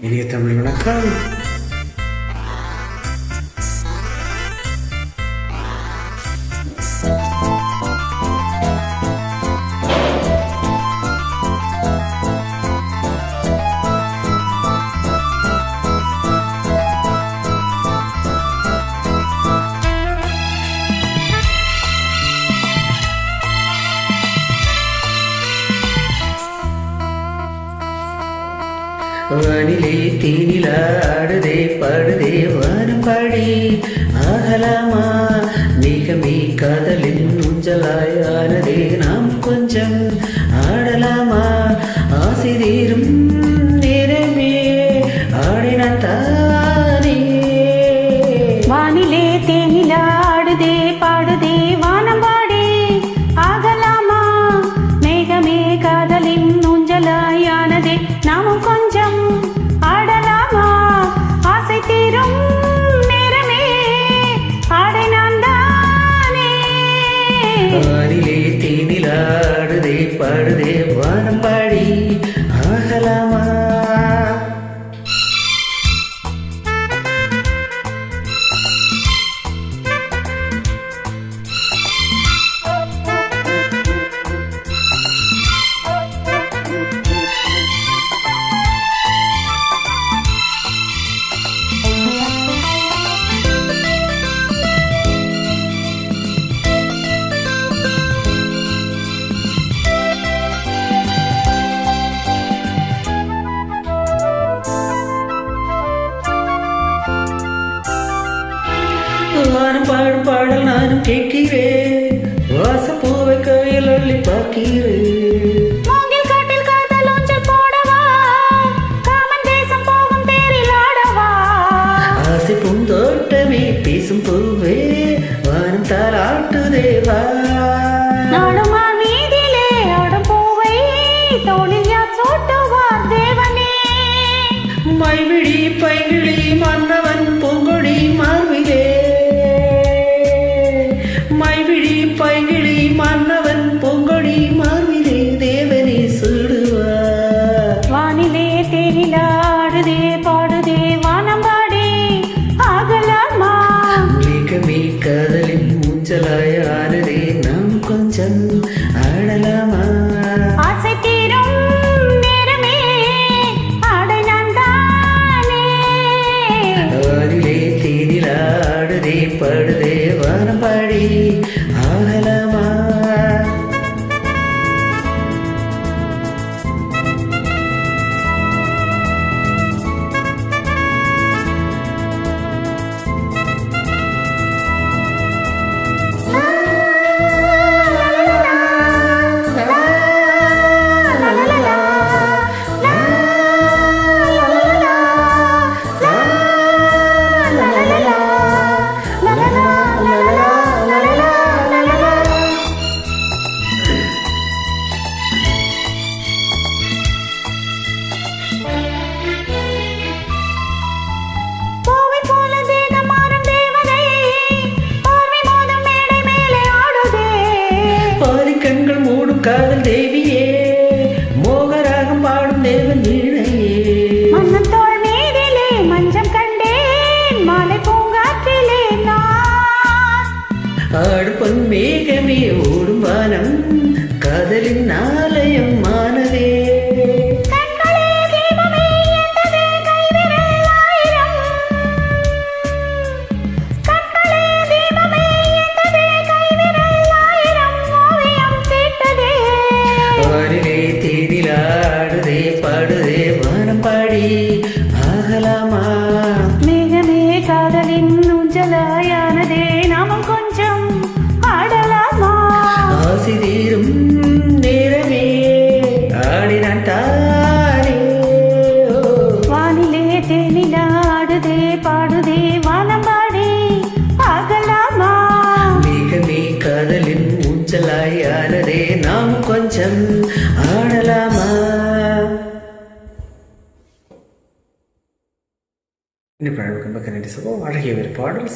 இனிய தமிழ் வணக்கம். வானிலே தேனில ஆடுதே பாடுதே வானம் பாடி ஆகலாமா மேகமே காதலின் ஊஞ்சலாயானதே நாம் கொஞ்சம் ஆடலாமா ஆசை தீரும் நேரமே ஆடினான் தானே. வானிலே தேனில ஆடுதே பாடுதே வானம் பாடி ஆகலாமா மேகமே காதலின் ஊஞ்சலாயானதே நாமும் கொஞ்சம் ஆடலாமா ஆசை தீரும் நேரமே ஆடினான் தானே. வானிலே தேனில ஆடுதே பாடுதே வானம் பாடி ஆகலாமா. வானம் பாடும் பாடல் நானும் கேட்கிறேன், வாசப்பூவை கையில் அள்ளி பார்க்கிறேன். மூங்கில் காட்டில் காதல் ஊஞ்சல் போடவா காமன் தேசம் போகும் தேரில் ஆடவா. ஆசை பூந்தோட்டமே பேசும் பூவே வானம் தாலாட்டுதேவா. நாடுமா வீதியிலே ஆடும் பூவை தோளில் யார் சூட்டுவார் தேவனே. மைவிழி பைங்கிழி மன்னவன் பூங்கொடி மார்பிலே, மைவிழி பைங்கிழி மன்னவன் பூங்கொடி மார்பிலே தேவனே சூடுவார். வானிலே தேனில ஆடுதே பாடுதே வானம் பாடி ஆகலாமா மேகமே காதலின் ஊஞ்சலாயானதே நாம் கொஞ்சம் ஆடலாமா. ஆசை தீரும் நேரமே ஆடினான் தானே. வானிலே தேனில ஆடுதே பாடுதே வானம் பாடி ஆகலாமா. பூவை போல தேகம் மாறும் தேவதை பார்வை மோதும் மேடை மேலே ஆடுதே. பாதி கண்கள் மூடும் காதல் தேவியே மோகராகம் பாடும் தேவன் வீணையே. மன்னன் தோள் மீதிலே மஞ்சம் கண்டேன் மாலை பூங்காற்றிலே நான். ஆடுபொன் மேகமே ஓடும் வானம் காதலின் ஆலயம் மானதே. கண்களே தீபமே எந்ததே கைவிரல் ஆயிரம். கண்களே தீபமே எந்ததே கைவிரல் ஆயிரம் ஓவியம் தீட்டதே. வானிலே தேனில ஆடுதே பாடுதே வானம் பாடி ஆகலாமா. மேகமே காதலின் ஊஞ்சலாயானதே நாமும் கொஞ்சம் ஆடலாமா. ஆசை தீரும் நேரமே ஆடினான் தானே. வானிலே தேனில ஆடுதே பாடுதே வானம் பாடி ஆகலாமா. மேகமே காதலின் ஊஞ்சலாயானதே நாம் கொஞ்சம் ஆடலாமா. இந்த பாடலுக்கு பக்கம் அழகிய ஒரு பாடல்.